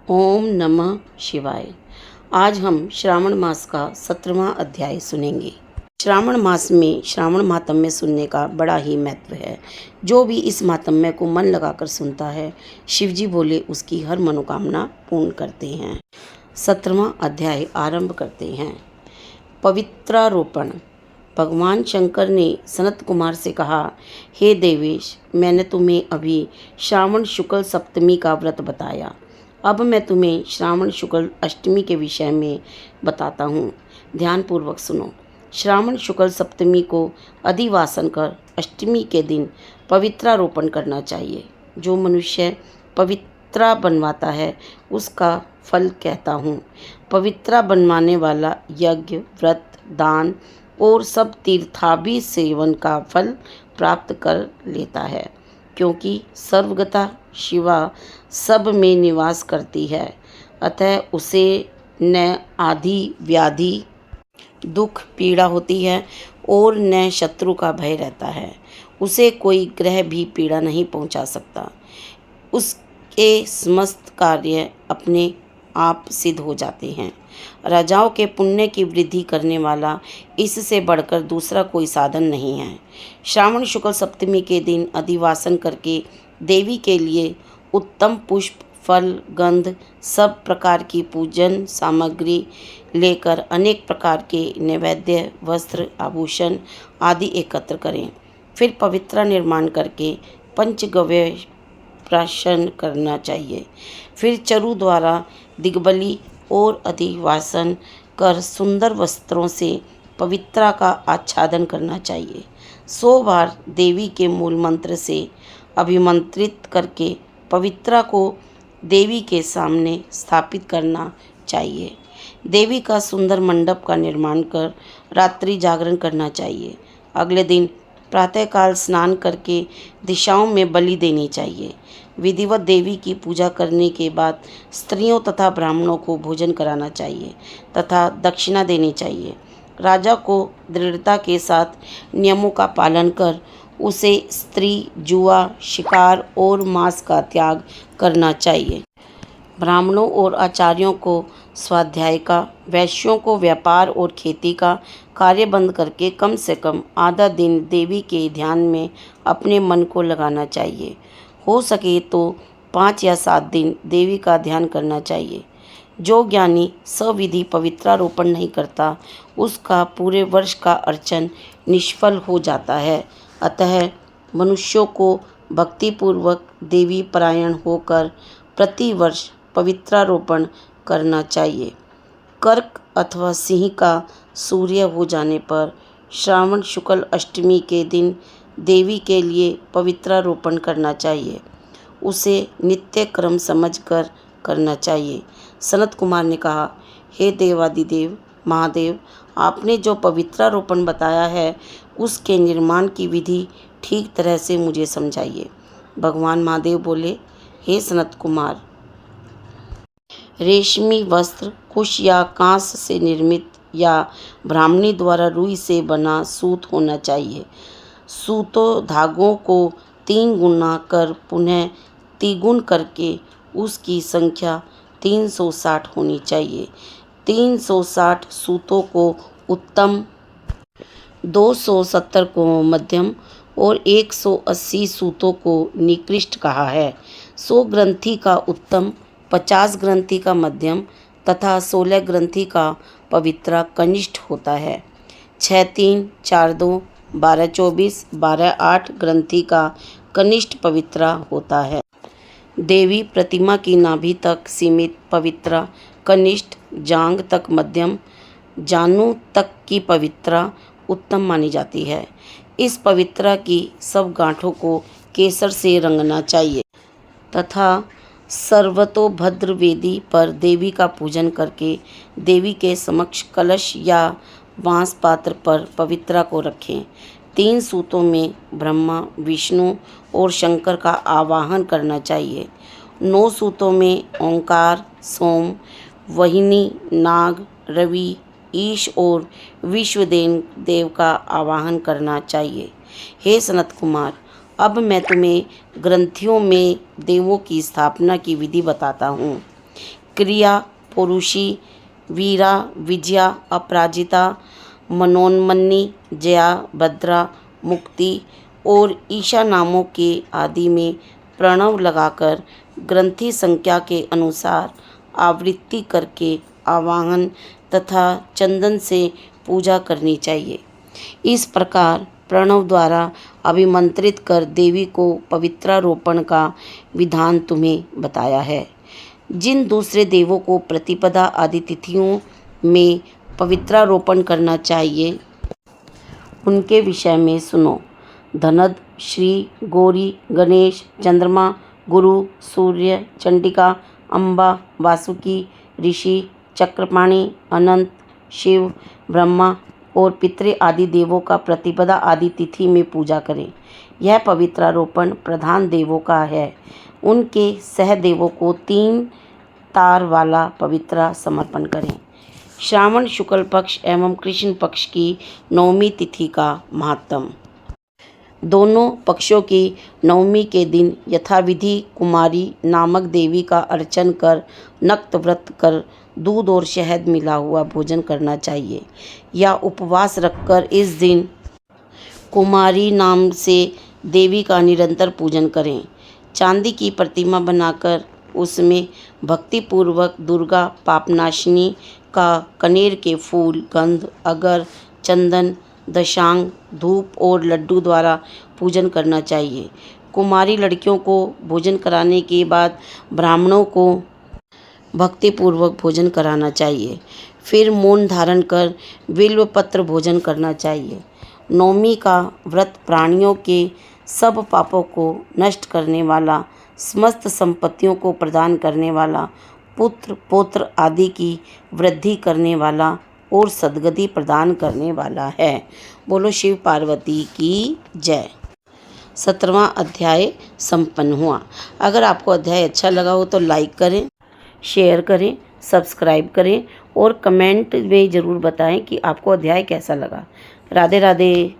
ओम नमः शिवाय। आज हम श्रावण मास का 17वां अध्याय सुनेंगे। श्रावण मास में श्रावण मातम्य सुनने का बड़ा ही महत्व है। जो भी इस मातम्य को मन लगाकर सुनता है, शिवजी बोले उसकी हर मनोकामना पूर्ण करते हैं। 17वां अध्याय आरंभ करते हैं। पवित्रारोपण। भगवान शंकर ने सनत कुमार से कहा, हे देवेश, मैंने तुम्हें अभी श्रावण शुक्ल सप्तमी का व्रत बताया। अब मैं तुम्हें श्रावण शुक्ल अष्टमी के विषय में बताता हूँ। ध्यानपूर्वक सुनो। श्रावण शुक्ल सप्तमी को अधिवासन कर अष्टमी के दिन पवित्रारोपण करना चाहिए। जो मनुष्य पवित्रा बनवाता है उसका फल कहता हूँ। पवित्रा बनवाने वाला यज्ञ, व्रत, दान और सब तीर्थाभि सेवन का फल प्राप्त कर लेता है, क्योंकि सर्वगता शिवा सब में निवास करती है। अतः उसे न आदि व्याधि दुख पीड़ा होती है और न शत्रु का भय रहता है। उसे कोई ग्रह भी पीड़ा नहीं पहुंचा सकता। उसके समस्त कार्य अपने आप सिद्ध हो जाते हैं। राजाओं के पुण्य की वृद्धि करने वाला इससे बढ़कर दूसरा कोई साधन नहीं है। श्रावण शुक्ल सप्तमी के दिन अधिवासन करके देवी के लिए उत्तम पुष्प, फल, गंध, सब प्रकार की पूजन सामग्री लेकर अनेक प्रकार के नैवेद्य, वस्त्र, आभूषण आदि एकत्र करें। फिर पवित्रा निर्माण करके पंचगव्य प्राशन करना चाहिए। फिर चरु द्वारा दिग्बली और अधिवासन कर सुंदर वस्त्रों से पवित्रा का आच्छादन करना चाहिए। 100 बार देवी के मूल मंत्र से अभिमंत्रित करके पवित्रा को देवी के सामने स्थापित करना चाहिए। देवी का सुंदर मंडप का निर्माण कर रात्रि जागरण करना चाहिए। अगले दिन प्रातःकाल स्नान करके दिशाओं में बलि देनी चाहिए। विधिवत देवी की पूजा करने के बाद स्त्रियों तथा ब्राह्मणों को भोजन कराना चाहिए तथा दक्षिणा देनी चाहिए। राजा को दृढ़ता के साथ नियमों का पालन कर उसे स्त्री, जुआ, शिकार और मांस का त्याग करना चाहिए। ब्राह्मणों और आचार्यों को स्वाध्याय का, वैश्यों को व्यापार और खेती का कार्य बंद करके कम से कम आधा दिन देवी के ध्यान में अपने मन को लगाना चाहिए। हो सके तो 5 या 7 दिन देवी का ध्यान करना चाहिए। जो ज्ञानी सविधि पवित्रारोपण नहीं करता, उसका पूरे वर्ष का अर्चन निष्फल हो जाता है। अतः मनुष्यों को भक्तिपूर्वक देवी परायण होकर प्रतिवर्ष पवित्रारोपण करना चाहिए। कर्क अथवा सिंह का सूर्य हो जाने पर श्रावण शुक्ल अष्टमी के दिन देवी के लिए पवित्रारोपण करना चाहिए। उसे नित्य क्रम समझकर करना चाहिए। सनत कुमार ने कहा, हे देवादिदेव महादेव, आपने जो पवित्रारोपण बताया है उसके निर्माण की विधि ठीक तरह से मुझे समझाइए। भगवान महादेव बोले, हे सनत कुमार, रेशमी वस्त्र कुश या कांस से निर्मित या ब्राह्मणी द्वारा रुई से बना सूत होना चाहिए। सूतों धागों को 3 गुना कर पुनः तिगुन करके उसकी संख्या 360 होनी चाहिए। 360 सूतों को उत्तम, 270 को मध्यम और 180 सूतों को निकृष्ट कहा है। 100 ग्रंथि का उत्तम, 50 ग्रंथि का मध्यम तथा 16 ग्रंथि का पवित्रा कनिष्ठ होता है। 6-3, 4-2, 12-24, 12-8 ग्रंथि का कनिष्ठ पवित्रा होता है। देवी प्रतिमा की नाभि तक सीमित पवित्रा कनिष्ठ, जांघ तक मध्यम, जानू तक की पवित्रा उत्तम मानी जाती है। इस पवित्रा की सब गांठों को केसर से रंगना चाहिए तथा सर्वतोभद्र वेदी पर देवी का पूजन करके देवी के समक्ष कलश या बांस पात्र पर पवित्रा को रखें। 3 सूतों में ब्रह्मा, विष्णु और शंकर का आवाहन करना चाहिए। 9 सूतों में ओंकार, सोम, वहिनी, नाग, रवि, ईश और विश्वदेव देव का आवाहन करना चाहिए। हे सनत कुमार, अब मैं तुम्हें ग्रंथियों में देवों की स्थापना की विधि बताता हूँ। क्रिया पुरुषी, वीरा विजया अपराजिता, मनोन्मनी जया भद्रा मुक्ति और ईशा नामों के आदि में प्रणव लगाकर ग्रंथि संख्या के अनुसार आवृत्ति करके आवाहन तथा चंदन से पूजा करनी चाहिए। इस प्रकार प्रणव द्वारा अभिमंत्रित कर देवी को पवित्रारोपण का विधान तुम्हें बताया है। जिन दूसरे देवों को प्रतिपदा आदि तिथियों में पवित्रारोपण करना चाहिए उनके विषय में सुनो। धनद, श्री, गौरी, गणेश, चंद्रमा, गुरु, सूर्य, चंडिका, अम्बा, वासुकी, ऋषि, चक्रपाणि, अनंत, शिव, ब्रह्मा और पितृ आदि देवों का प्रतिपदा आदि तिथि में पूजा करें। यह पवित्रारोपण प्रधान देवों का है। उनके सहदेवों को 3 तार वाला पवित्रा समर्पण करें। श्रावण शुक्ल पक्ष एवं कृष्ण पक्ष की नवमी तिथि का महात्म। दोनों पक्षों की नवमी के दिन यथाविधि कुमारी नामक देवी का अर्चन कर नक्त व्रत कर दूध और शहद मिला हुआ भोजन करना चाहिए या उपवास रखकर इस दिन कुमारी नाम से देवी का निरंतर पूजन करें। चांदी की प्रतिमा बनाकर उसमें भक्तिपूर्वक दुर्गा पापनाशिनी का कनेर के फूल, गंध, अगर, चंदन, दशांग, धूप और लड्डू द्वारा पूजन करना चाहिए। कुमारी लड़कियों को भोजन कराने के बाद ब्राह्मणों को भक्तिपूर्वक भोजन कराना चाहिए। फिर मौन धारण कर बिल्व पत्र भोजन करना चाहिए। नवमी का व्रत प्राणियों के सब पापों को नष्ट करने वाला, समस्त संपत्तियों को प्रदान करने वाला, पुत्र पौत्र आदि की वृद्धि करने वाला और सद्गति प्रदान करने वाला है। बोलो शिव पार्वती की जय। 17वां अध्याय संपन्न हुआ। अगर आपको अध्याय अच्छा लगा हो तो लाइक करें, शेयर करें, सब्सक्राइब करें और कमेंट में ज़रूर बताएं कि आपको अध्याय कैसा लगा। राधे राधे।